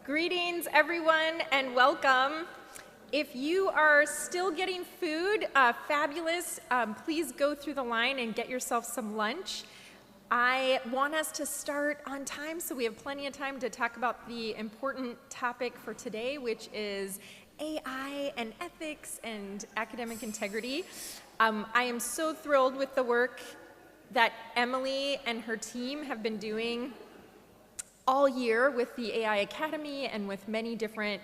Greetings, everyone, and welcome. If you are still getting food, fabulous. Please go through the line and get yourself some lunch. I want us to start on time, so we have plenty of time to talk about the important topic for today, which is AI and ethics and academic integrity. I am so thrilled with the work that Emily and her team have been doing all year with the AI Academy and with many different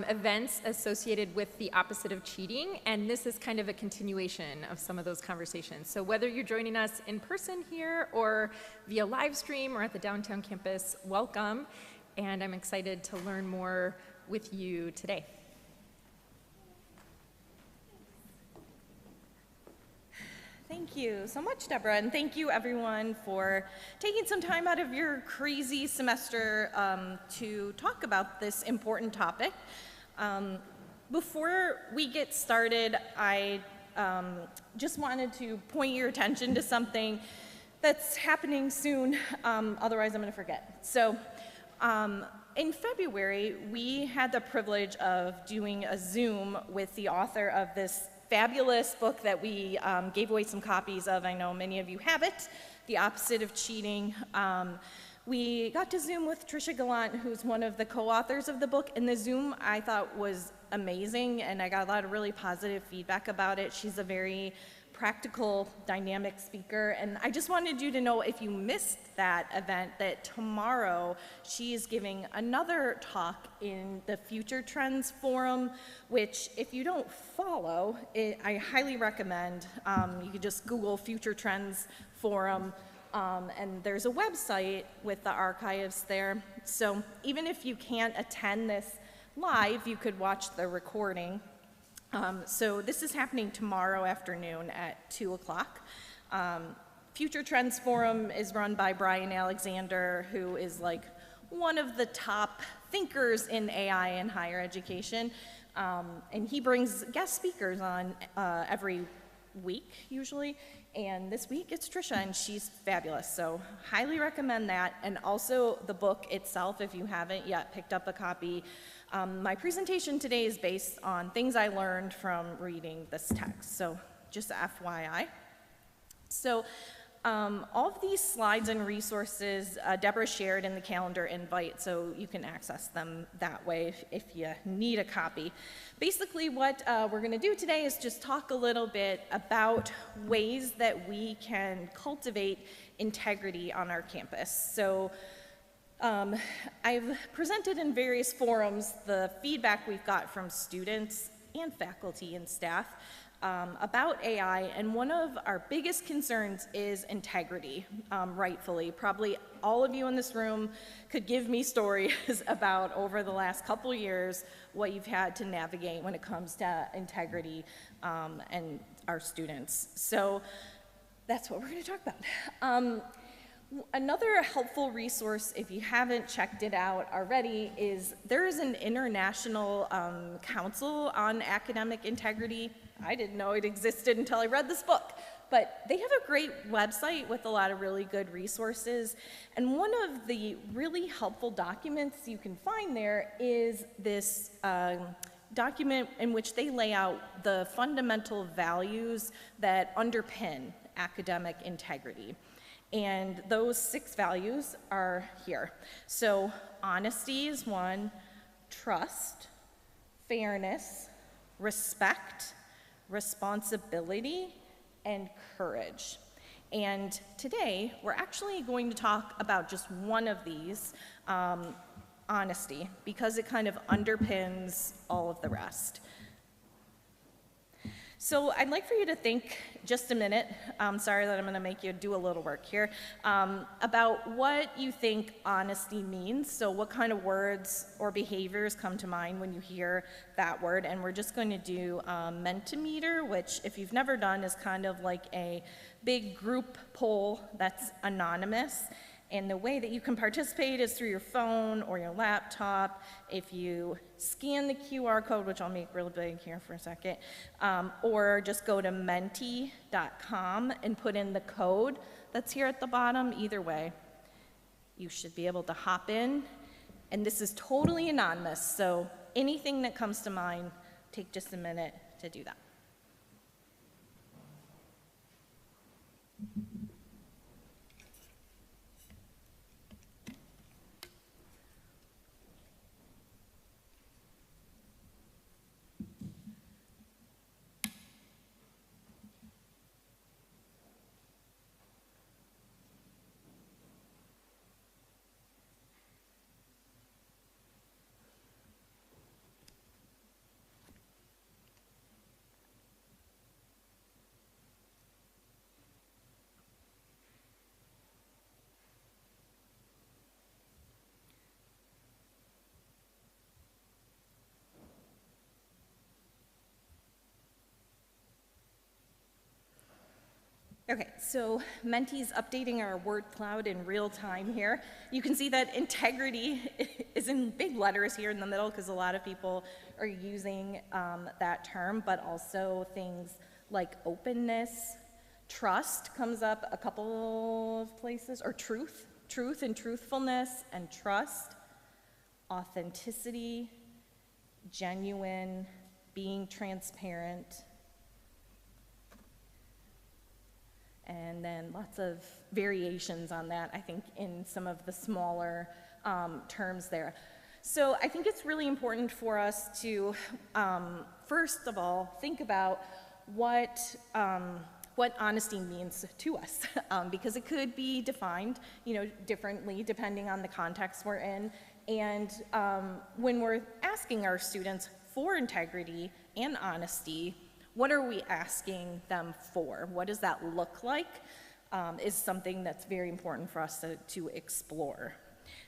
events associated with the opposite of cheating, and this is kind of a continuation of some of those conversations. So whether you're joining us in person here or via live stream or at the downtown campus, welcome, and I'm excited to learn more with you today. Thank you so much, Deborah, and thank you everyone for taking some time out of your crazy semester to talk about this important topic. Before we get started, I just wanted to point your attention to something that's happening soon, otherwise I'm going to forget. So in February, we had the privilege of doing a Zoom with the author of this fabulous book that we gave away some copies of. I know many of you have it, The Opposite of Cheating. We got to Zoom with Tricia Gallant, who's one of the co-authors of the book, and the Zoom I thought was amazing, and I got a lot of really positive feedback about it. She's a very practical, dynamic speaker, and I just wanted you to know, if you missed that event, that tomorrow she is giving another talk in the Future Trends Forum, which if you don't follow, I highly recommend. You can just Google Future Trends Forum, and there's a website with the archives there. So even if you can't attend this live, you could watch the recording. So this is happening tomorrow afternoon at 2 o'clock. Future Trends Forum is run by Brian Alexander, who is like one of the top thinkers in AI in higher education. And he brings guest speakers on every week, usually. And this week it's Tricia, and she's fabulous. So highly recommend that. And also the book itself, if you haven't yet picked up a copy. My presentation today is based on things I learned from reading this text, so just FYI. So all of these slides and resources Deborah shared in the calendar invite, so you can access them that way if you need a copy. Basically what we're going to do today is just talk a little bit about ways that we can cultivate integrity on our campus. So I've presented in various forums the feedback we've got from students and faculty and staff about AI, and one of our biggest concerns is integrity, rightfully. Probably all of you in this room could give me stories about, over the last couple years, what you've had to navigate when it comes to integrity and our students. So that's what we're going to talk about. Another helpful resource, if you haven't checked it out already, is there is an international council on academic integrity. I didn't know it existed until I read this book, but they have a great website with a lot of really good resources. And one of the really helpful documents you can find there is this document in which they lay out the fundamental values that underpin academic integrity. And those 6 values are here. So honesty is one, trust, fairness, respect, responsibility, and courage. And today, we're actually going to talk about just one of these, honesty, because it kind of underpins all of the rest. So I'd like for you to think just a minute, sorry that I'm going to make you do a little work here, about what you think honesty means. So what kind of words or behaviors come to mind when you hear that word? And we're just going to do Mentimeter, which, if you've never done, is kind of like a big group poll that's anonymous. And the way that you can participate is through your phone or your laptop. If you scan the QR code, which I'll make real big here for a second, or just go to menti.com and put in the code that's here at the bottom. Either way, you should be able to hop in And this is totally anonymous, so anything that comes to mind, take just a minute to do that. Okay, so Menti's updating our word cloud in real time here. You can see that integrity is in big letters here in the middle because a lot of people are using that term, but also things like openness, trust comes up a couple of places, or truth and truthfulness and trust, authenticity, genuine, being transparent, and then lots of variations on that, I think, in some of the smaller terms there. So I think it's really important for us to, first of all, think about what honesty means to us, because it could be defined, differently depending on the context we're in. And when we're asking our students for integrity and honesty, what are we asking them for? What does that look like? Is something that's very important for us to explore.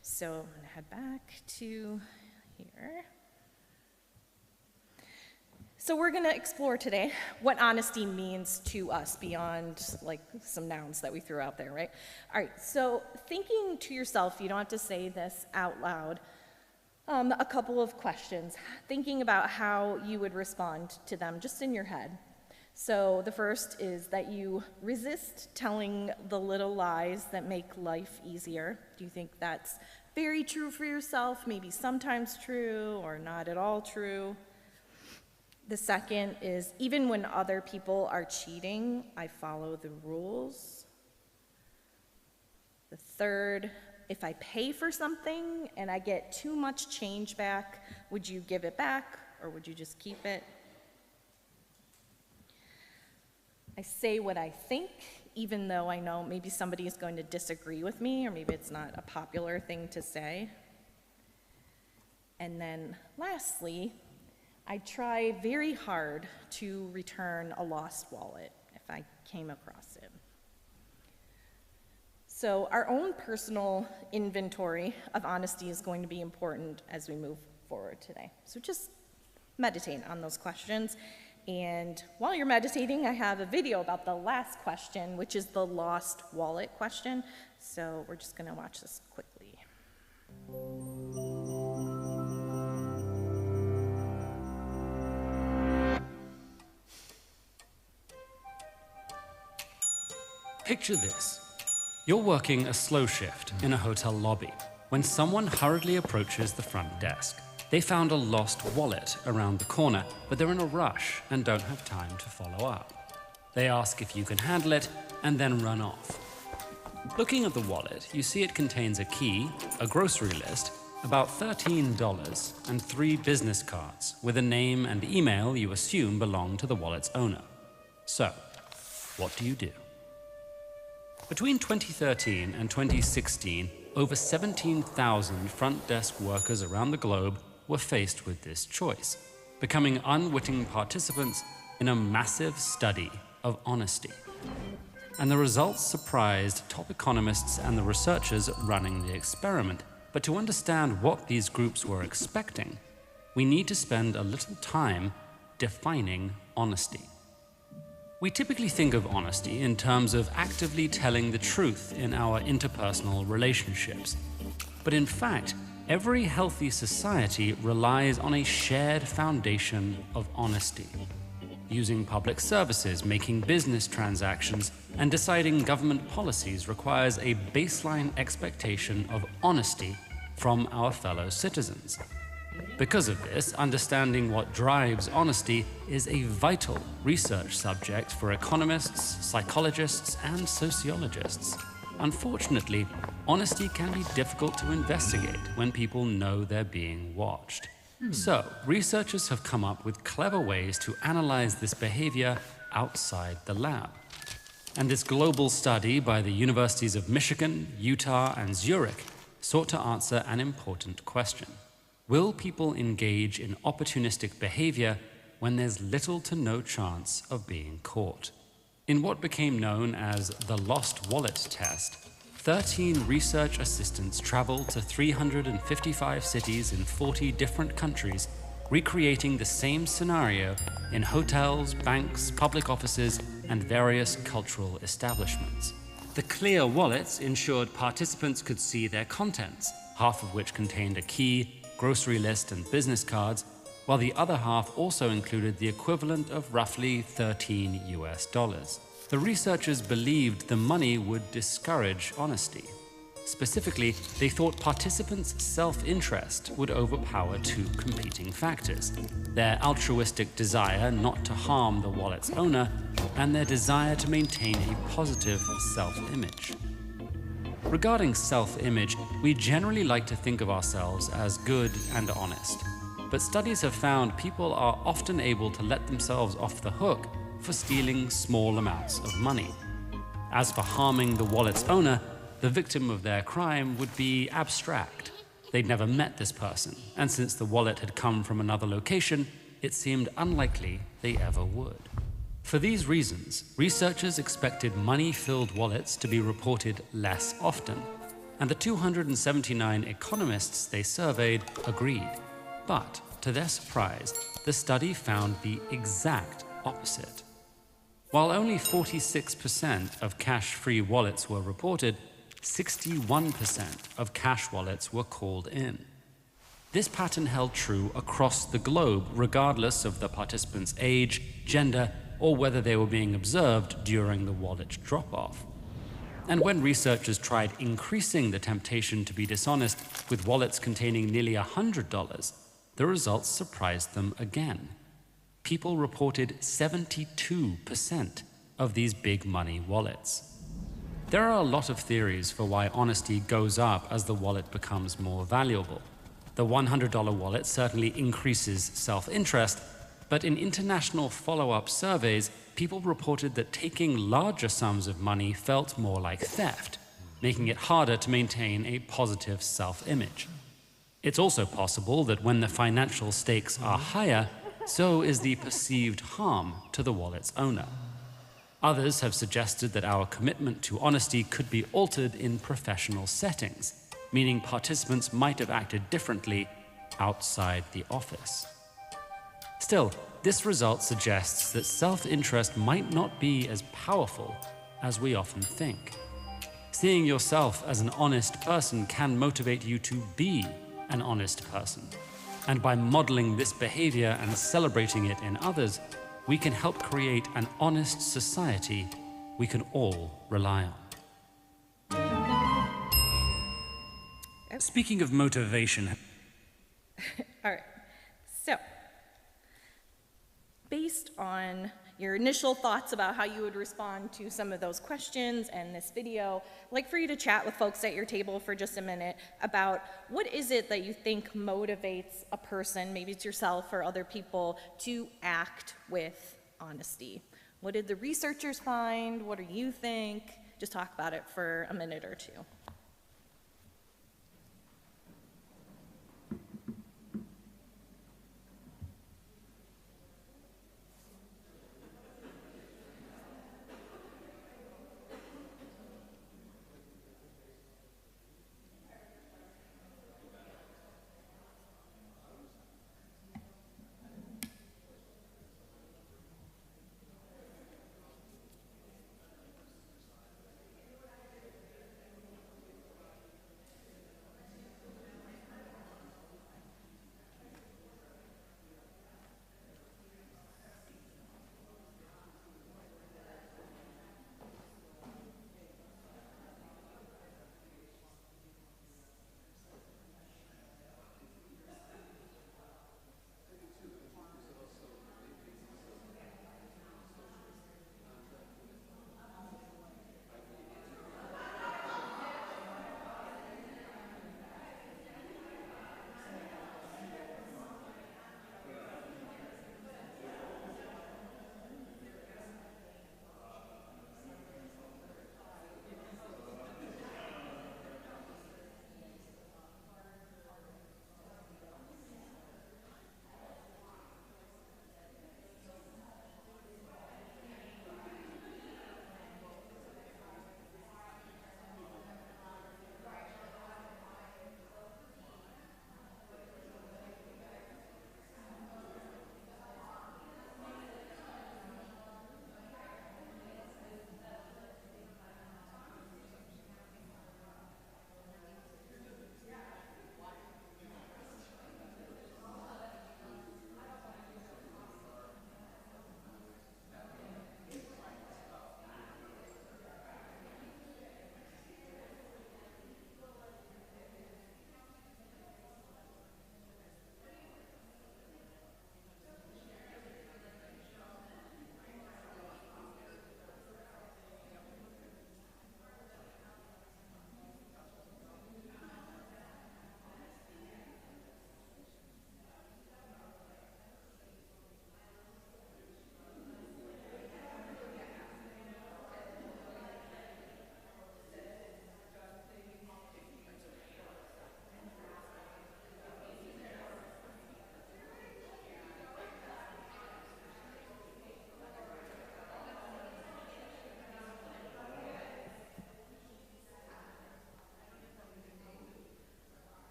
So I'm gonna head back to here. So we're gonna explore today what honesty means to us beyond like some nouns that we threw out there, right? All right, so thinking to yourself, you don't have to say this out loud, a couple of questions, thinking about how you would respond to them just in your head. So the first is that you resist telling the little lies that make life easier. Do you think that's very true for yourself, maybe sometimes true, or not at all true? The second is, even when other people are cheating, I follow the rules. The third, if I pay for something and I get too much change back, would you give it back or would you just keep it? I say what I think, even though I know maybe somebody is going to disagree with me, or maybe it's not a popular thing to say. And then lastly, I try very hard to return a lost wallet if I came across it. So our own personal inventory of honesty is going to be important as we move forward today. So just meditate on those questions. And while you're meditating, I have a video about the last question, which is the lost wallet question. So we're just gonna watch this quickly. Picture this. You're working a slow shift in a hotel lobby when someone hurriedly approaches the front desk. They found a lost wallet around the corner, but they're in a rush and don't have time to follow up. They ask if you can handle it and then run off. Looking at the wallet, you see it contains a key, a grocery list, about $13, and 3 business cards with a name and email you assume belong to the wallet's owner. So, what do you do? Between 2013 and 2016, over 17,000 front desk workers around the globe were faced with this choice, becoming unwitting participants in a massive study of honesty. And the results surprised top economists and the researchers running the experiment. But to understand what these groups were expecting, we need to spend a little time defining honesty. We typically think of honesty in terms of actively telling the truth in our interpersonal relationships. But in fact, every healthy society relies on a shared foundation of honesty. Using public services, making business transactions, and deciding government policies requires a baseline expectation of honesty from our fellow citizens. Because of this, understanding what drives honesty is a vital research subject for economists, psychologists, and sociologists. Unfortunately, honesty can be difficult to investigate when people know they're being watched. So, researchers have come up with clever ways to analyze this behavior outside the lab. And this global study by the universities of Michigan, Utah, and Zurich sought to answer an important question. Will people engage in opportunistic behavior when there's little to no chance of being caught? In what became known as the Lost Wallet Test, 13 research assistants traveled to 355 cities in 40 different countries, recreating the same scenario in hotels, banks, public offices, and various cultural establishments. The clear wallets ensured participants could see their contents, half of which contained a key, grocery list, and business cards, while the other half also included the equivalent of roughly $13 US. The researchers believed the money would discourage honesty. Specifically, they thought participants' self-interest would overpower two competing factors: their altruistic desire not to harm the wallet's owner, and their desire to maintain a positive self-image. Regarding self-image, we generally like to think of ourselves as good and honest. But studies have found people are often able to let themselves off the hook for stealing small amounts of money. As for harming the wallet's owner, the victim of their crime would be abstract. They'd never met this person, and since the wallet had come from another location, it seemed unlikely they ever would. For these reasons, researchers expected money-filled wallets to be reported less often, and the 279 economists they surveyed agreed. But, to their surprise, the study found the exact opposite. While only 46% of cash-free wallets were reported, 61% of cash wallets were called in. This pattern held true across the globe, regardless of the participants' age, gender, or whether they were being observed during the wallet drop-off. And when researchers tried increasing the temptation to be dishonest with wallets containing nearly $100, the results surprised them again. People reported 72% of these big money wallets. There are a lot of theories for why honesty goes up as the wallet becomes more valuable. The $100 wallet certainly increases self-interest, but in international follow-up surveys, people reported that taking larger sums of money felt more like theft, making it harder to maintain a positive self-image. It's also possible that when the financial stakes are higher, so is the perceived harm to the wallet's owner. Others have suggested that our commitment to honesty could be altered in professional settings, meaning participants might have acted differently outside the office. Still, this result suggests that self-interest might not be as powerful as we often think. Seeing yourself as an honest person can motivate you to be an honest person. And by modeling this behavior and celebrating it in others, we can help create an honest society we can all rely on. Speaking of motivation. All right, so based on your initial thoughts about how you would respond to some of those questions and this video, I'd like for you to chat with folks at your table for just a minute about what is it that you think motivates a person, maybe it's yourself or other people, to act with honesty. What did the researchers find? What do you think? Just talk about it for a minute or two.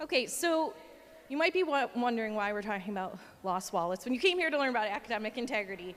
Okay, so you might be wondering why we're talking about lost wallets when you came here to learn about academic integrity.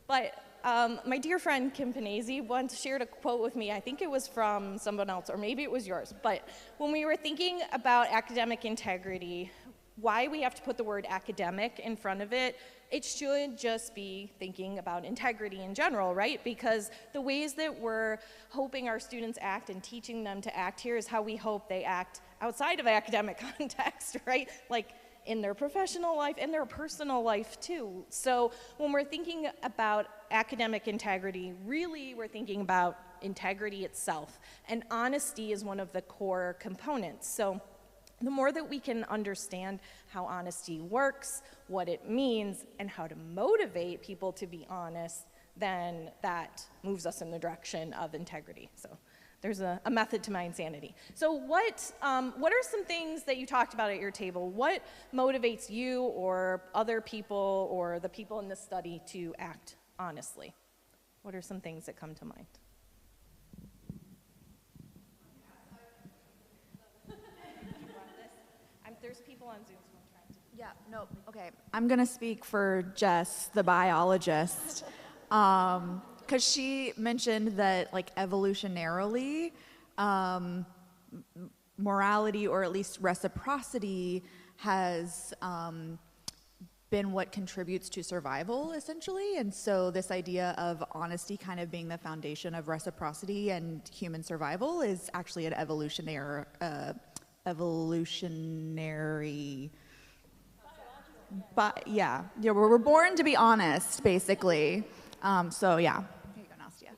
But my dear friend Kim Panese once shared a quote with me. I think it was from someone else, or maybe it was yours. But when we were thinking about academic integrity, why we have to put the word academic in front of it, it should just be thinking about integrity in general, right? Because the ways that we're hoping our students act and teaching them to act here is how we hope they act outside of academic context, right? Like in their professional life and their personal life too. So when we're thinking about academic integrity, really we're thinking about integrity itself. And honesty is one of the core components. So the more that we can understand how honesty works, what it means, and how to motivate people to be honest, then that moves us in the direction of integrity. So there's a method to my insanity. So what are some things that you talked about at your table? What motivates you or other people or the people in this study to act honestly? What are some things that come to mind? There's people on Zoom, so I'm trying to. Yeah, no, okay. I'm going to speak for Jess, the biologist, because she mentioned that, like, evolutionarily, morality, or at least reciprocity, has been what contributes to survival, essentially. And so this idea of honesty kind of being the foundation of reciprocity and human survival is actually an evolutionary, but yeah, we're born to be honest, basically. So yeah. Here you go, Nastya.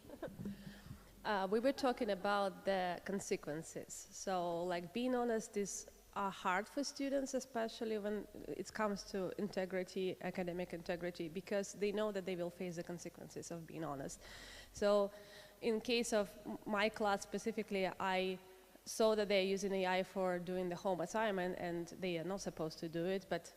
We were talking about the consequences. So like being honest is hard for students, especially when it comes to integrity, academic integrity, because they know that they will face the consequences of being honest. So in case of my class specifically, I saw that they're using AI for doing the home assignment, and they are not supposed to do it, but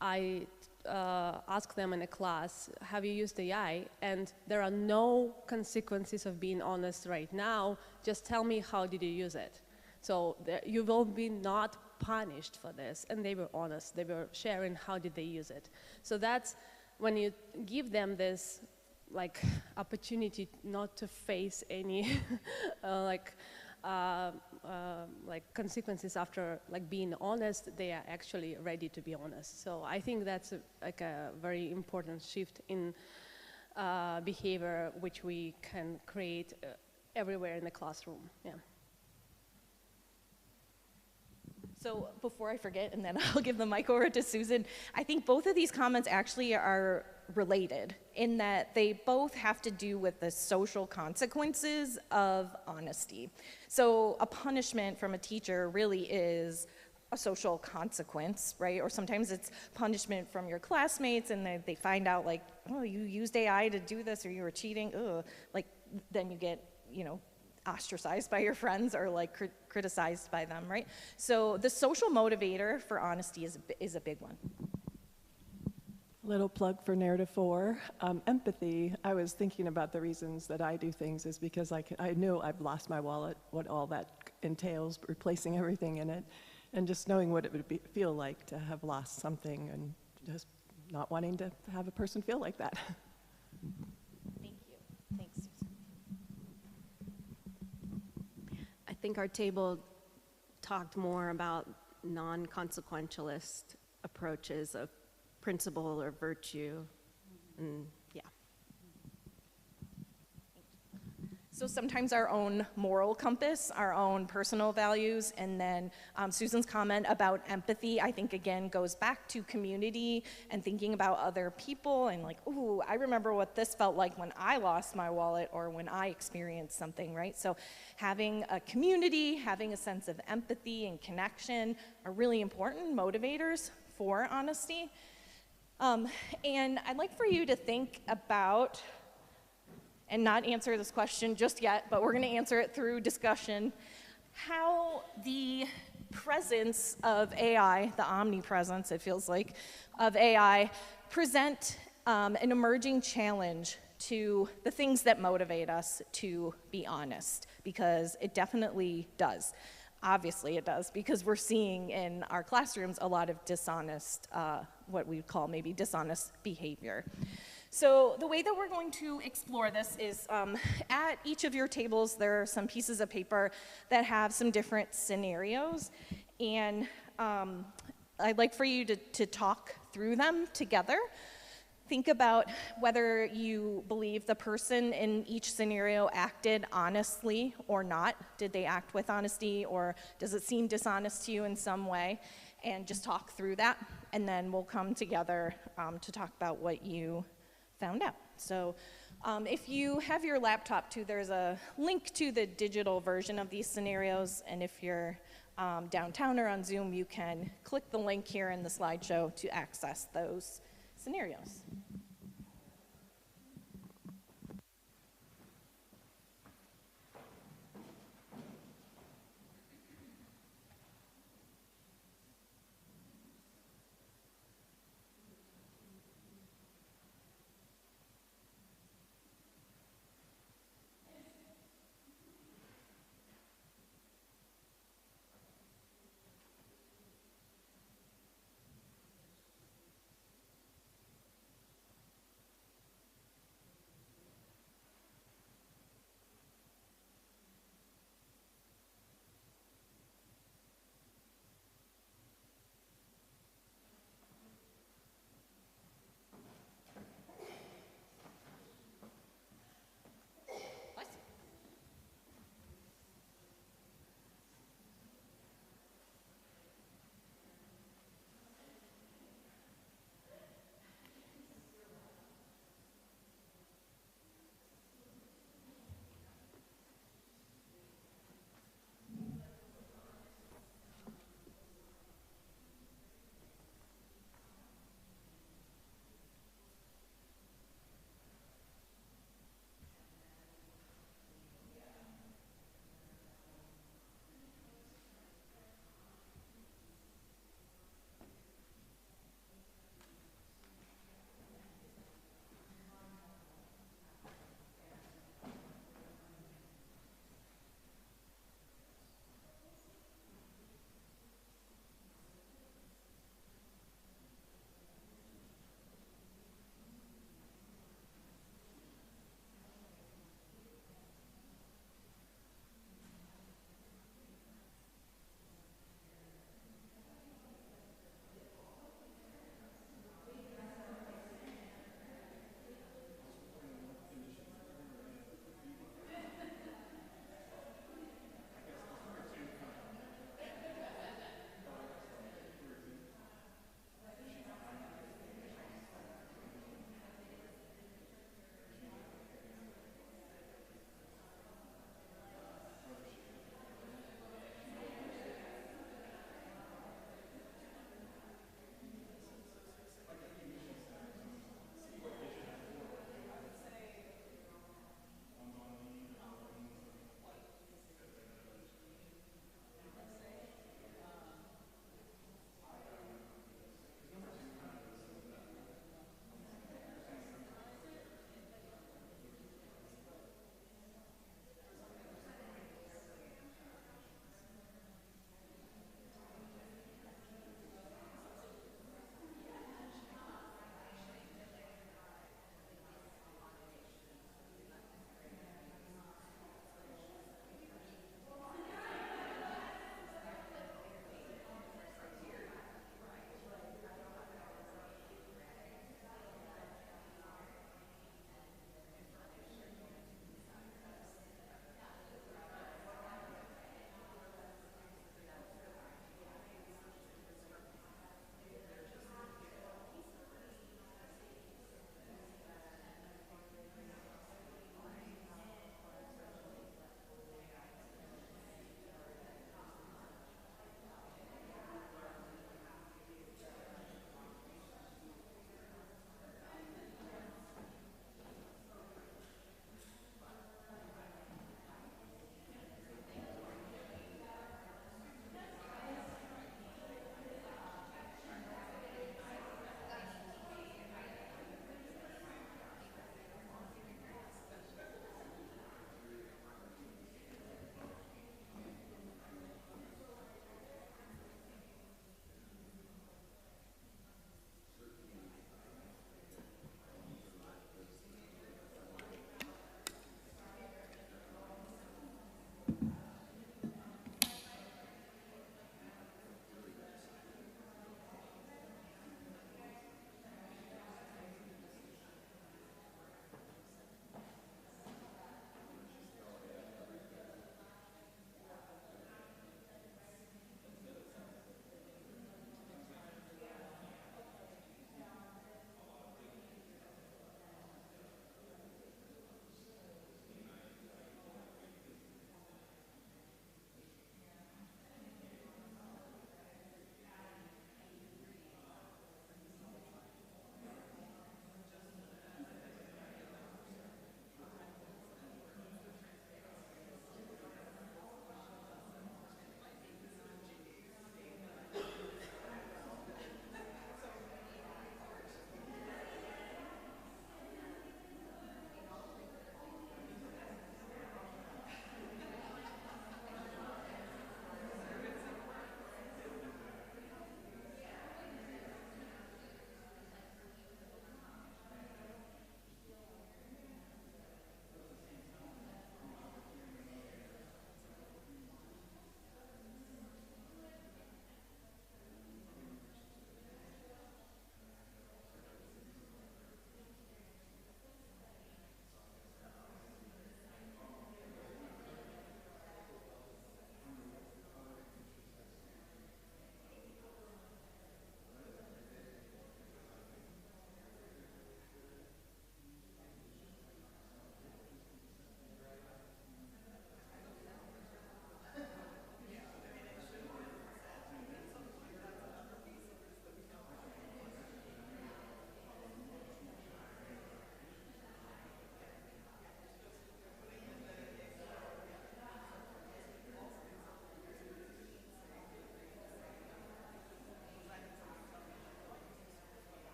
I asked them in a class, have you used AI? And there are no consequences of being honest right now. Just tell me, how did you use it? So you will be not punished for this. And they were honest. They were sharing how did they use it. So that's when you give them this like opportunity not to face any like consequences after like being honest, they are actually ready to be honest. So I think that's like a very important shift in behavior, which we can create everywhere in the classroom. Yeah. So before I forget, and then I'll give the mic over to Susan, I think both of these comments actually are related in that they both have to do with the social consequences of honesty. So a punishment from a teacher really is a social consequence, right? Or sometimes it's punishment from your classmates and they find out like, oh, you used AI to do this or you were cheating, ugh. Like then you get, you know, ostracized by your friends or like criticized by them, right? So the social motivator for honesty is a big one. Little plug for Narrative 4. Empathy, I was thinking about the reasons that I do things is because I knew I've lost my wallet, what all that entails, replacing everything in it, and just knowing what it would feel like to have lost something and just not wanting to have a person feel like that. Thank you. Thanks, Susan. I think our table talked more about non-consequentialist approaches of principle or virtue, and yeah. So sometimes our own moral compass, our own personal values, and then Susan's comment about empathy, I think again goes back to community and thinking about other people and like, ooh, I remember what this felt like when I lost my wallet or when I experienced something, right? So having a community, having a sense of empathy and connection are really important motivators for honesty. And I'd like for you to think about, and not answer this question just yet, but we're going to answer it through discussion, how the presence of AI, the omnipresence, it feels like, of AI, present an emerging challenge to the things that motivate us to be honest, because it definitely does. Obviously it does, because we're seeing in our classrooms a lot of dishonest, what we call maybe dishonest behavior. So the way that we're going to explore this is at each of your tables there are some pieces of paper that have some different scenarios, and I'd like for you to talk through them together. Think about whether you believe the person in each scenario acted honestly or not. Did they act with honesty, or does it seem dishonest to you in some way? And just talk through that, and then we'll come together to talk about what you found out. So if you have your laptop too, there's a link to the digital version of these scenarios, and if you're downtown or on Zoom, you can click the link here in the slideshow to access those scenarios.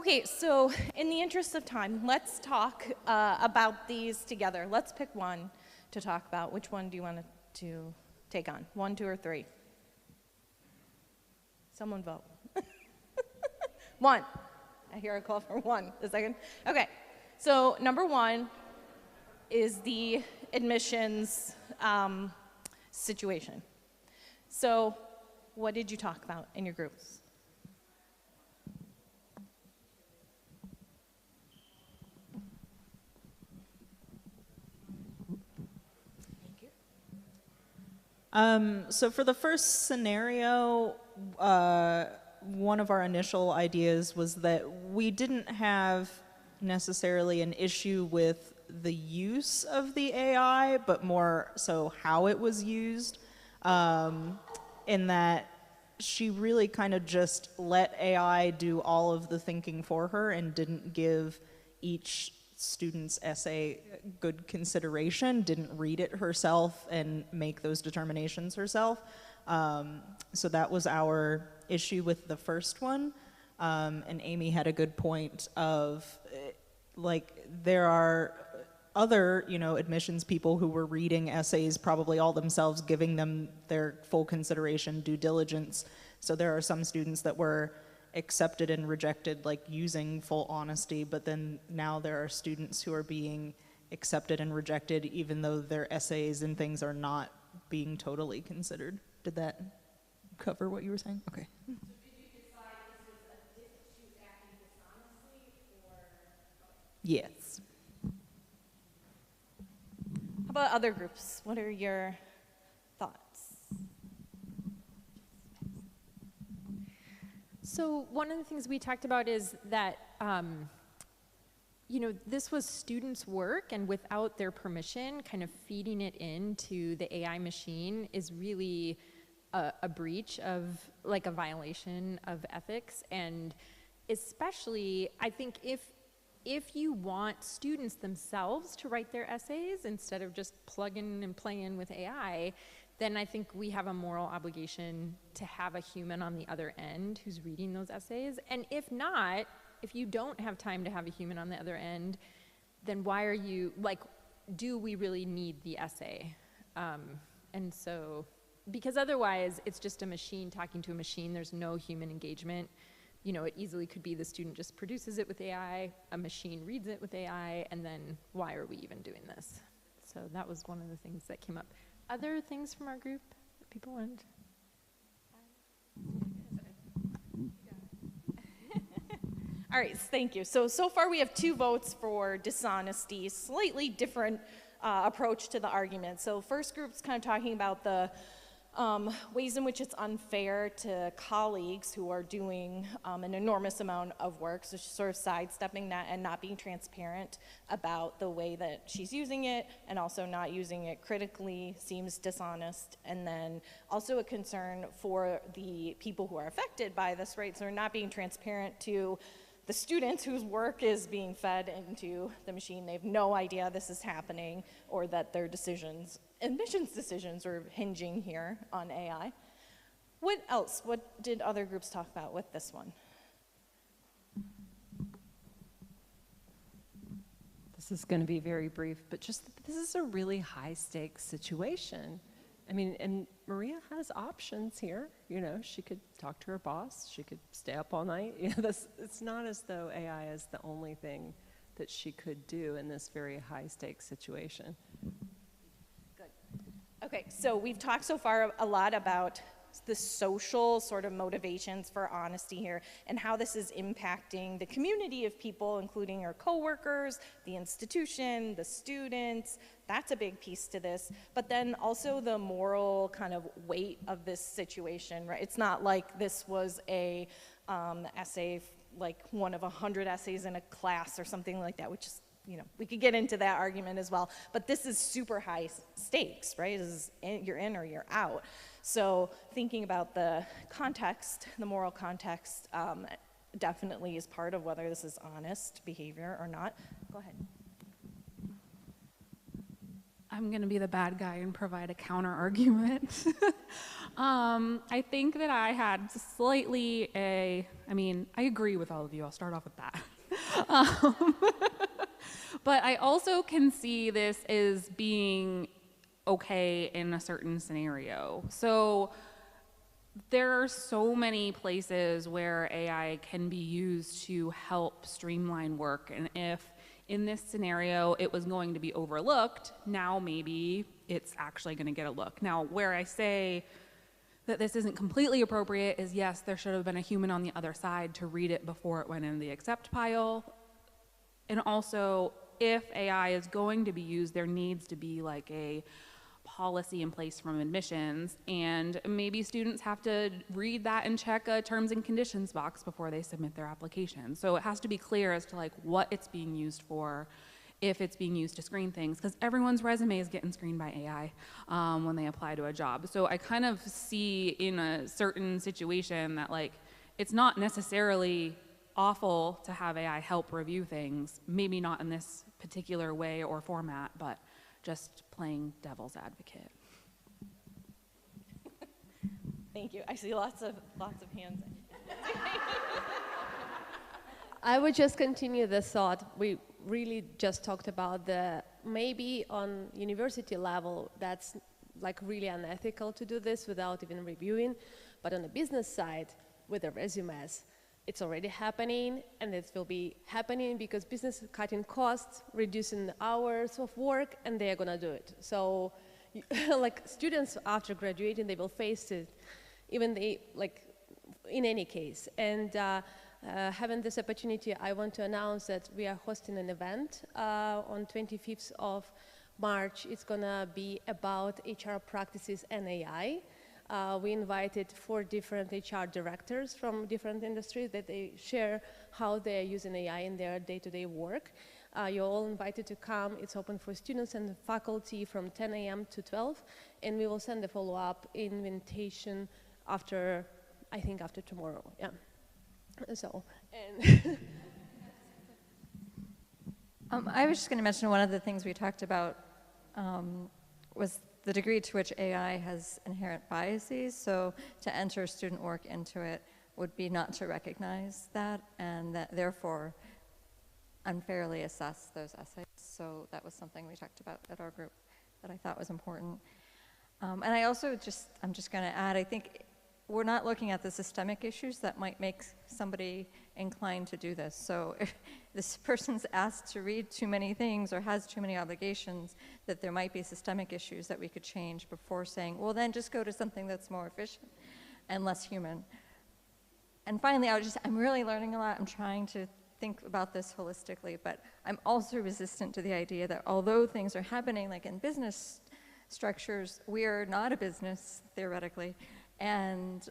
Okay, so in the interest of time, let's talk about these together. Let's pick one to talk about. Which one do you want to take on? 1, 2, or 3? Someone vote. 1. I hear a call for 1. A second. Okay, so number 1 is the admissions situation. So what did you talk about in your groups? So for the first scenario, one of our initial ideas was that we didn't have necessarily an issue with the use of the AI, but more so how it was used, in that she really kind of just let AI do all of the thinking for her and didn't give each student's essay good consideration, didn't read it herself and make those determinations herself. So that was our issue with the first one. And Amy had a good point of, like, there are other, admissions people who were reading essays probably all themselves, giving them their full consideration, due diligence. So there are some students that were accepted and rejected, like using full honesty, but then now there are students who are being accepted and rejected even though their essays and things are not being totally considered. Did that cover what you were saying? Okay. So did you decide she was acting dishonestly, or? Yes. How about other groups? What are your thoughts? So one of the things we talked about is that, this was students' work, and without their permission, kind of feeding it into the AI machine is really a breach of, like, a violation of ethics. And especially, I think if you want students themselves to write their essays instead of just plugging and playing with AI, then I think we have a moral obligation to have a human on the other end who's reading those essays. And if not, if you don't have time to have a human on the other end, then why are you, like, do we really need the essay? And so, because otherwise it's just a machine talking to a machine, there's no human engagement. It easily could be the student just produces it with AI, a machine reads it with AI, and then why are we even doing this? So that was one of the things that came up. Other things from our group that people wanted? All right, thank you. So far we have 2 votes for dishonesty, slightly different approach to the argument. So first group's kind of talking about the ways in which it's unfair to colleagues who are doing an enormous amount of work, so she's sort of sidestepping that and not being transparent about the way that she's using it, and also not using it critically seems dishonest. And then also a concern for the people who are affected by this, right? So they're not being transparent to the students whose work is being fed into the machine. They have no idea this is happening, or that their decisions, admissions decisions, are hinging here on AI. What else? What did other groups talk about with this one? This is going to be very brief, but just this is a really high stakes situation. I mean, and Maria has options here. She could talk to her boss. She could stay up all night. It's not as though AI is the only thing that she could do in this very high stakes situation. Good. Okay, so we've talked so far a lot about the social sort of motivations for honesty here, and how this is impacting the community of people, including our coworkers, the institution, the students. That's a big piece to this. But then also the moral kind of weight of this situation, right? It's not like this was a essay, like one of 100 essays in a class or something like that, which is, we could get into that argument as well. But this is super high stakes, right? This is you're in or you're out. So thinking about the context, the moral context, definitely is part of whether this is honest behavior or not. Go ahead. I'm going to be the bad guy and provide a counter argument. I think that I had I agree with all of you. I'll start off with that. But I also can see this as being okay in a certain scenario. So there are so many places where AI can be used to help streamline work. And if in this scenario it was going to be overlooked, now maybe it's actually going to get a look. Now, where I say that this isn't completely appropriate is, yes, there should have been a human on the other side to read it before it went in the accept pile. And also, if AI is going to be used, there needs to be like a policy in place from admissions, and maybe students have to read that and check a terms and conditions box before they submit their application. So it has to be clear as to like what it's being used for, if it's being used to screen things, because everyone's resume is getting screened by AI when they apply to a job. So I kind of see in a certain situation that like it's not necessarily awful to have AI help review things, maybe not in this particular way or format, but just playing devil's advocate. Thank you. I see lots of hands. I would just continue the thought. We really just talked about maybe on university level, that's like really unethical to do this without even reviewing. But on the business side, with the resumes, it's already happening, and it will be happening because business is cutting costs, reducing the hours of work, and they're gonna do it. So, like students after graduating, they will face it, even in any case. And having this opportunity, I want to announce that we are hosting an event on 25th of March. It's gonna be about HR practices and AI. We invited 4 different HR directors from different industries that they share how they're using AI in their day-to-day work. You're all invited to come. It's open for students and faculty from 10 a.m. to 12, and we will send a follow-up invitation after tomorrow, yeah. So, and I was just going to mention one of the things we talked about was the degree to which AI has inherent biases. So to enter student work into it would be not to recognize that, and that therefore unfairly assess those essays. So that was something we talked about at our group that I thought was important. And I also I'm just going to add, I think we're not looking at the systemic issues that might make somebody inclined to do this. So if this person's asked to read too many things or has too many obligations, that there might be systemic issues that we could change before saying, well, then just go to something that's more efficient and less human. And finally, I'm really learning a lot. I'm trying to think about this holistically, but I'm also resistant to the idea that although things are happening like in business structures, we are not a business, theoretically, and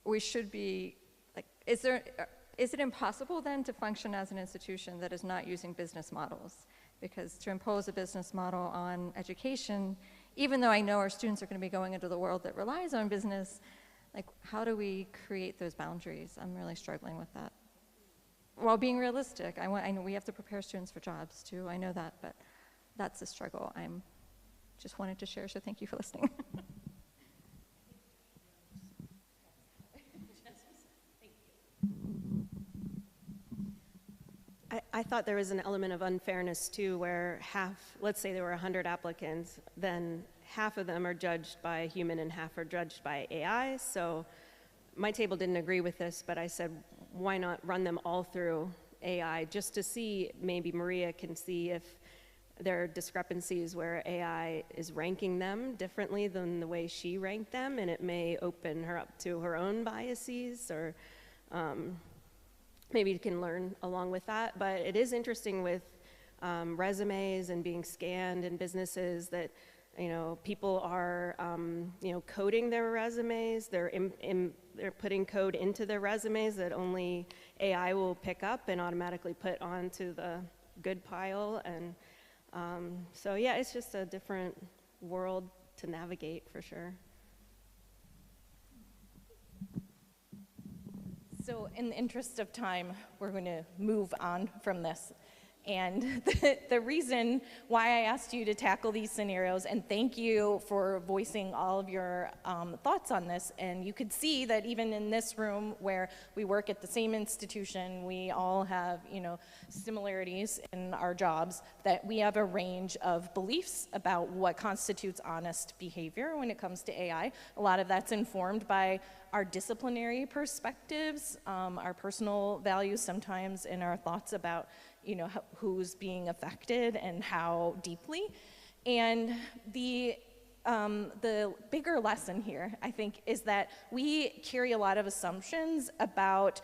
we should be, like, is it impossible then to function as an institution that is not using business models? Because to impose a business model on education, even though I know our students are going to be going into the world that relies on business, like, how do we create those boundaries? I'm really struggling with that. While being realistic, I know we have to prepare students for jobs too, I know that, but that's a struggle I'm just wanted to share, so thank you for listening. I thought there was an element of unfairness too, where let's say there were 100 applicants, then half of them are judged by a human and half are judged by AI. So my table didn't agree with this, but I said, why not run them all through AI just to see, maybe Maria can see if there are discrepancies where AI is ranking them differently than the way she ranked them, and it may open her up to her own biases, or maybe you can learn along with that. But it is interesting with resumes and being scanned in businesses that, people are, coding their resumes. They're putting code into their resumes that only AI will pick up and automatically put onto the good pile. And so, yeah, it's just a different world to navigate for sure. So in the interest of time, we're going to move on from this. And the reason why I asked you to tackle these scenarios, and thank you for voicing all of your thoughts on this, and you could see that even in this room where we work at the same institution, we all have, you know, similarities in our jobs, that we have a range of beliefs about what constitutes honest behavior when it comes to AI. A lot of that's informed by our disciplinary perspectives, our personal values sometimes, and our thoughts about, you know, who's being affected and how deeply. And the bigger lesson here, I think, is that we carry a lot of assumptions about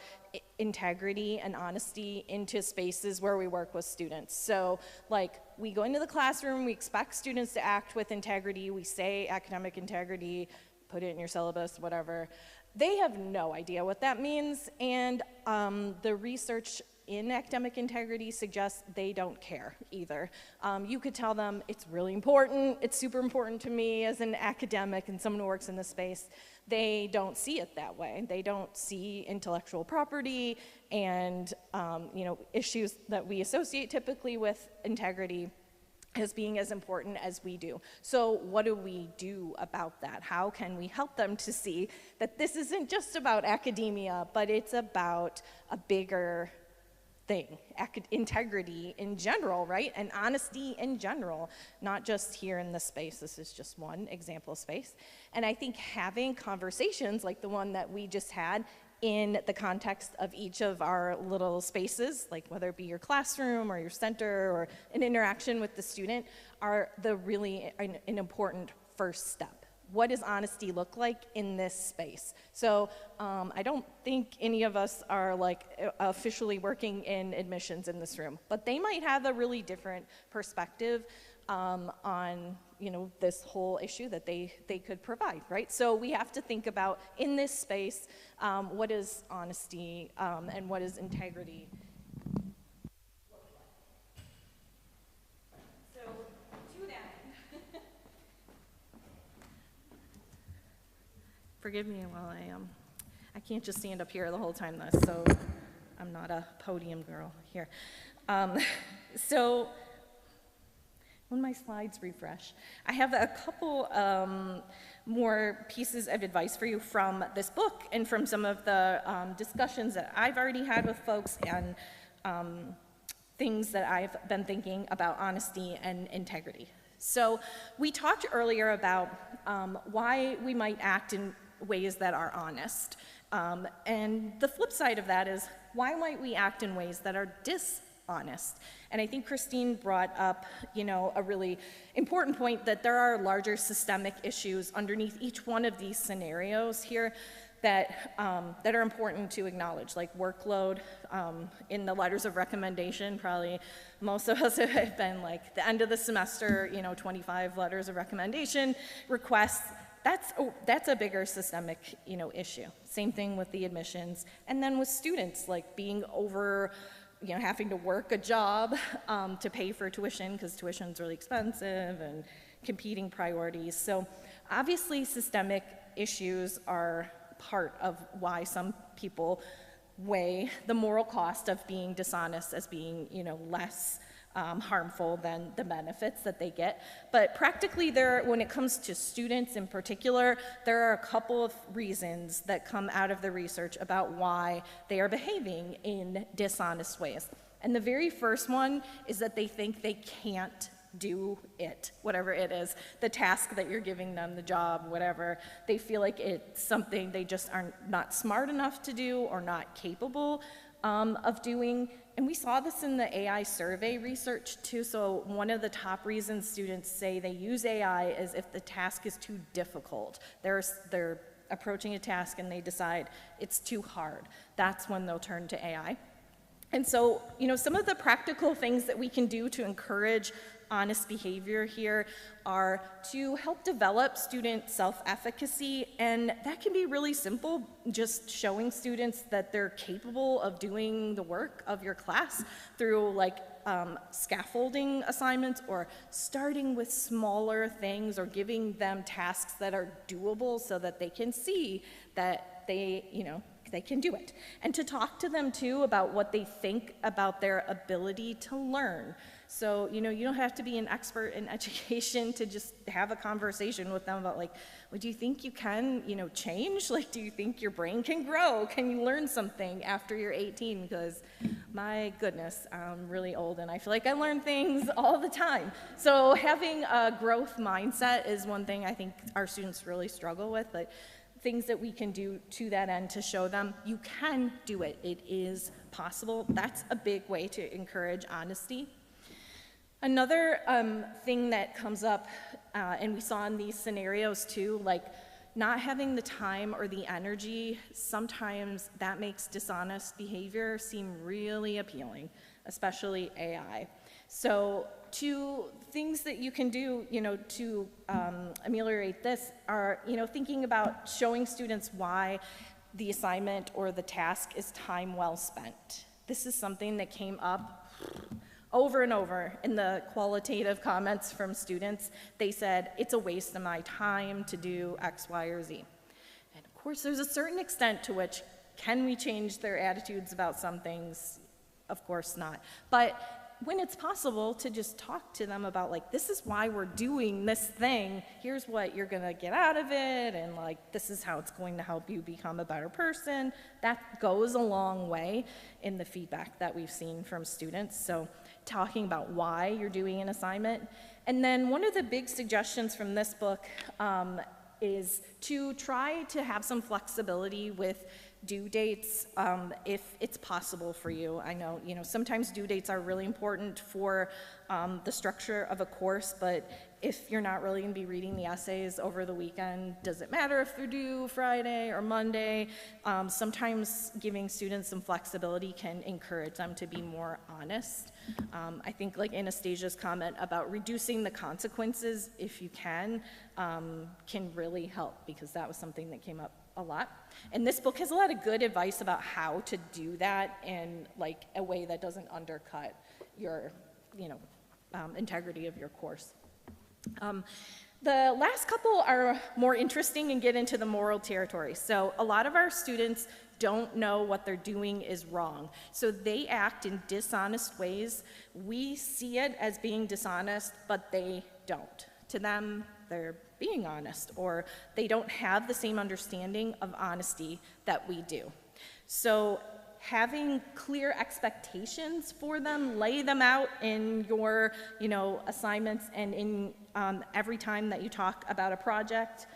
integrity and honesty into spaces where we work with students. So, like, we go into the classroom, we expect students to act with integrity, we say academic integrity, put it in your syllabus, whatever. They have no idea what that means, and the research in academic integrity suggests they don't care either. You could tell them it's really important, it's super important to me as an academic and someone who works in this space. They don't see it that way. They don't see intellectual property and you know, issues that we associate typically with integrity as being as important as we do. So what do we do about that? How can we help them to see that this isn't just about academia, but it's about a bigger thing, integrity in general, right? And honesty in general, not just here in this space. This is just one example space. And I think having conversations like the one that we just had in the context of each of our little spaces, like whether it be your classroom or your center or an interaction with the student, are the really an important first step. What does honesty look like in this space? So I don't think any of us are like officially working in admissions in this room, but they might have a really different perspective on, you know, this whole issue that they could provide, right? So we have to think about in this space, what is honesty and what is integrity? So to that, forgive me while I can't just stand up here the whole time though, so I'm not a podium girl here. So when my slides refresh, I have a couple more pieces of advice for you from this book and from some of the discussions that I've already had with folks and things that I've been thinking about honesty and integrity. So we talked earlier about why we might act in ways that are honest. And the flip side of that is, why might we act in ways that are dishonest? And I think Christine brought up, you know, a really important point that there are larger systemic issues underneath each one of these scenarios here that, that are important to acknowledge, like workload. In the letters of recommendation, probably most of us have been like the end of the semester, you know, 25 letters of recommendation requests. That's a bigger systemic, you know, issue. Same thing with the admissions. And then with students, like being over, you know, having to work a job to pay for tuition, because tuition's really expensive, and competing priorities. So obviously systemic issues are part of why some people weigh the moral cost of being dishonest as being, you know, less harmful than the benefits that they get. But practically when it comes to students in particular, there are a couple of reasons that come out of the research about why they are behaving in dishonest ways. And the very first one is that they think they can't do it, whatever it is, the task that you're giving them, the job, whatever. They feel like it's something they just are not smart enough to do or not capable of doing. And we saw this in the AI survey research too. So one of the top reasons students say they use AI is if the task is too difficult. They're approaching a task and they decide it's too hard. That's when they'll turn to AI. And so, you know, some of the practical things that we can do to encourage honest behavior here are to help develop student self-efficacy, and that can be really simple, just showing students that they're capable of doing the work of your class through like scaffolding assignments, or starting with smaller things, or giving them tasks that are doable so that they can see that they, you know, they can do it. And to talk to them too about what they think about their ability to learn. So, you don't have to be an expert in education to just have a conversation with them about like, well, do you think you can, change? Like, do you think your brain can grow? Can you learn something after you're 18? Because my goodness, I'm really old and I feel like I learn things all the time. So having a growth mindset is one thing I think our students really struggle with, but things that we can do to that end to show them you can do it. It is possible. That's a big way to encourage honesty. Another thing that comes up, and we saw in these scenarios too, like not having the time or the energy, sometimes that makes dishonest behavior seem really appealing, especially AI. So two things that you can do, to ameliorate this are, thinking about showing students why the assignment or the task is time well spent. This is something that came up over and over in the qualitative comments from students. They said, it's a waste of my time to do X, Y, or Z. And of course, there's a certain extent to which, can we change their attitudes about some things? Of course not. But when it's possible to just talk to them about like, this is why we're doing this thing, here's what you're gonna get out of it, and like, this is how it's going to help you become a better person, that goes a long way in the feedback that we've seen from students. So talking about why you're doing an assignment. And then one of the big suggestions from this book is to try to have some flexibility with due dates if it's possible for you. I know, sometimes due dates are really important for the structure of a course, but if you're not really going to be reading the essays over the weekend, does it matter if they're due Friday or Monday? Sometimes giving students some flexibility can encourage them to be more honest. I think like Anastasia's comment about reducing the consequences, if you can really help, because that was something that came up a lot. And this book has a lot of good advice about how to do that in like a way that doesn't undercut your, integrity of your course. The last couple are more interesting and get into the moral territory. So a lot of our students don't know what they're doing is wrong. So they act in dishonest ways. We see it as being dishonest, but they don't. To them, they're being honest, or they don't have the same understanding of honesty that we do. So having clear expectations for them, lay them out in your, assignments and in every time that you talk about a project,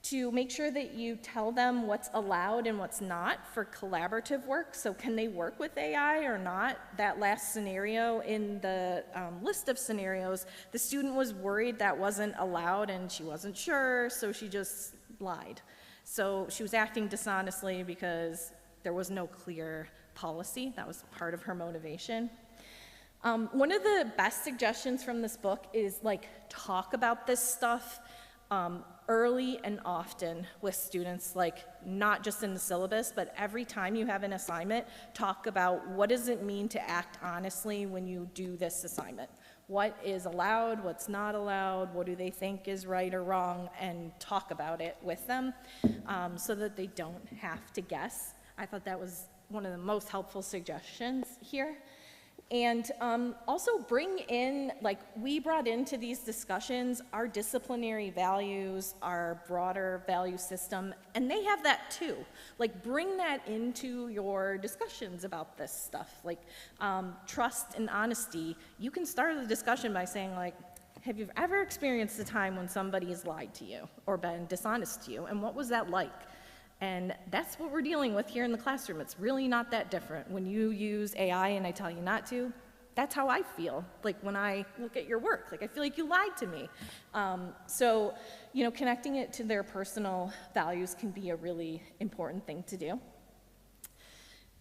to make sure that you tell them what's allowed and what's not for collaborative work. So can they work with AI or not? That last scenario in the list of scenarios, the student was worried that wasn't allowed and she wasn't sure, so she just lied. So she was acting dishonestly because there was no clear policy. That was part of her motivation. One of the best suggestions from this book is like talk about this stuff early and often with students, like not just in the syllabus, but every time you have an assignment, talk about what does it mean to act honestly when you do this assignment. What is allowed, what's not allowed, what do they think is right or wrong, and talk about it with them so that they don't have to guess. I thought that was one of the most helpful suggestions here. And also bring in, like we brought into these discussions, our disciplinary values, our broader value system, and they have that too. Like bring that into your discussions about this stuff, like trust and honesty. You can start the discussion by saying like, have you ever experienced a time when somebody has lied to you or been dishonest to you, and what was that like? And that's what we're dealing with here in the classroom. It's really not that different. When you use AI and I tell you not to, that's how I feel. Like when I look at your work, like I feel like you lied to me. So, connecting it to their personal values can be a really important thing to do.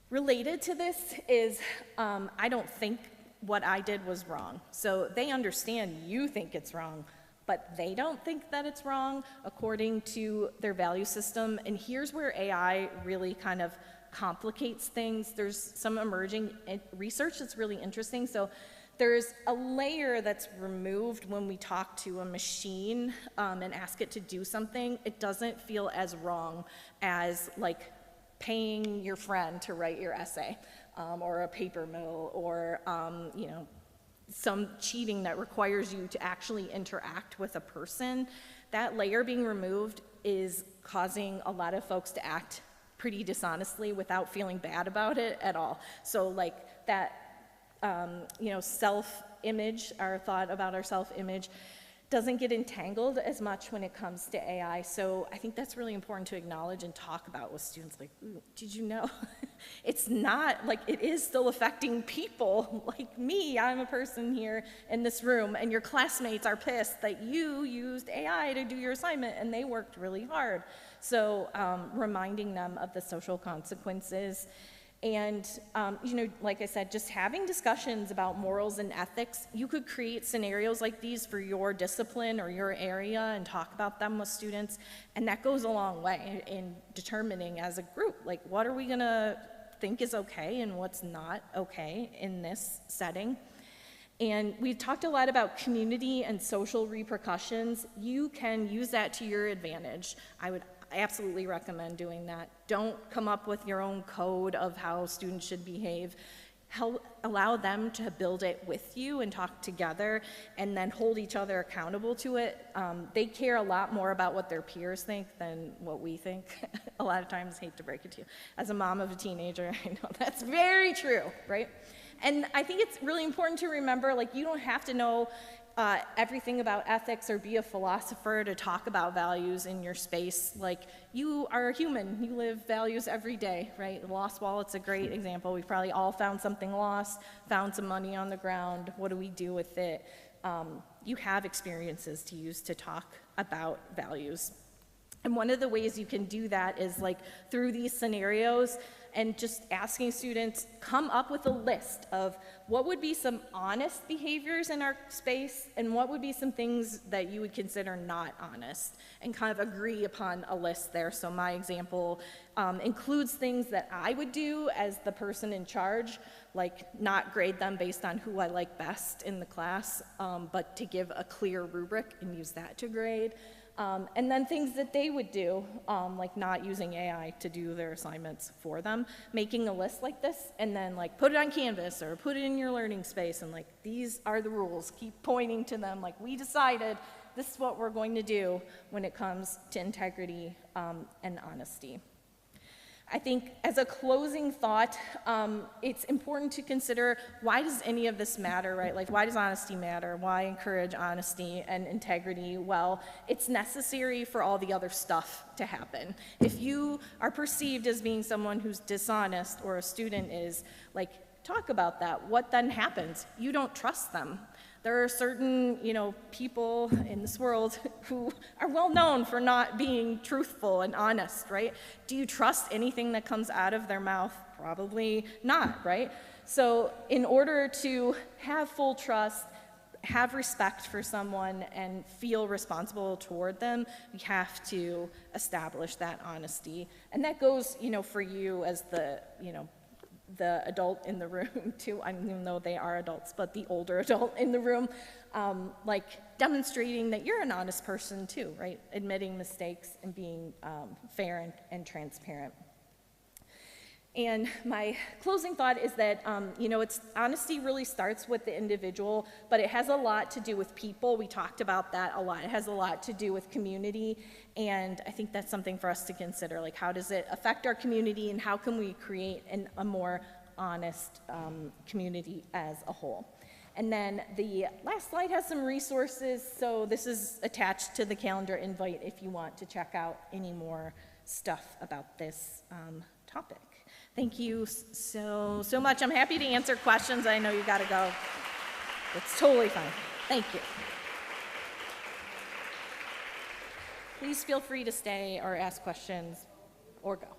Related to this is, I don't think what I did was wrong. So they understand you think it's wrong, but they don't think that it's wrong according to their value system. And here's where AI really kind of complicates things. There's some emerging research that's really interesting. So there's a layer that's removed when we talk to a machine and ask it to do something. It doesn't feel as wrong as like paying your friend to write your essay, or a paper mill, or some cheating that requires you to actually interact with a person, that layer being removed is causing a lot of folks to act pretty dishonestly without feeling bad about it at all. So like that, self-image, our thought about our self-image, doesn't get entangled as much when it comes to AI. So I think that's really important to acknowledge and talk about with students. Like, ooh, did you know? It's not, like, it is still affecting people like me. I'm a person here in this room, and your classmates are pissed that you used AI to do your assignment, and they worked really hard. So reminding them of the social consequences. And, like I said, just having discussions about morals and ethics. You could create scenarios like these for your discipline or your area and talk about them with students. And that goes a long way in determining as a group, like, what are we going to think is okay and what's not okay in this setting. And we've talked a lot about community and social repercussions. You can use that to your advantage. I would absolutely recommend doing that. Don't come up with your own code of how students should behave. Allow them to build it with you and talk together, and then hold each other accountable to it. They care a lot more about what their peers think than what we think. A lot of times, hate to break it to you. As a mom of a teenager, I know that's very true, right? And I think it's really important to remember, like, you don't have to know everything about ethics or be a philosopher to talk about values in your space. Like, you are a human, you live values every day, right? Lost wallet's a great example. We've probably all found something lost, found some money on the ground. What do we do with it? You have experiences to use to talk about values. And one of the ways you can do that is like through these scenarios, and just asking students, come up with a list of what would be some honest behaviors in our space and what would be some things that you would consider not honest, and kind of agree upon a list there. So my example includes things that I would do as the person in charge, like not grade them based on who I like best in the class, but to give a clear rubric and use that to grade. And then things that they would do, like not using AI to do their assignments for them, making a list like this, and then like put it on Canvas or put it in your learning space, and like, these are the rules. Keep pointing to them, like, we decided this is what we're going to do when it comes to integrity and honesty. I think as a closing thought, it's important to consider, why does any of this matter, right? Like, why does honesty matter? Why encourage honesty and integrity? Well, it's necessary for all the other stuff to happen. If you are perceived as being someone who's dishonest, or a student is, like, talk about that. What then happens? You don't trust them. There are certain, people in this world who are well known for not being truthful and honest, right? Do you trust anything that comes out of their mouth? Probably not, right? So in order to have full trust, have respect for someone, and feel responsible toward them, we have to establish that honesty. And that goes, for you as the adult in the room too, even though they are adults, but the older adult in the room, like demonstrating that you're an honest person too, right? Admitting mistakes and being fair and transparent. And my closing thought is that, honesty really starts with the individual, but it has a lot to do with people. We talked about that a lot. It has a lot to do with community, and I think that's something for us to consider. Like, how does it affect our community, and how can we create a more honest community as a whole? And then the last slide has some resources, so this is attached to the calendar invite if you want to check out any more stuff about this topic. Thank you so much. I'm happy to answer questions. I know you gotta go. It's totally fine. Thank you. Please feel free to stay or ask questions or go.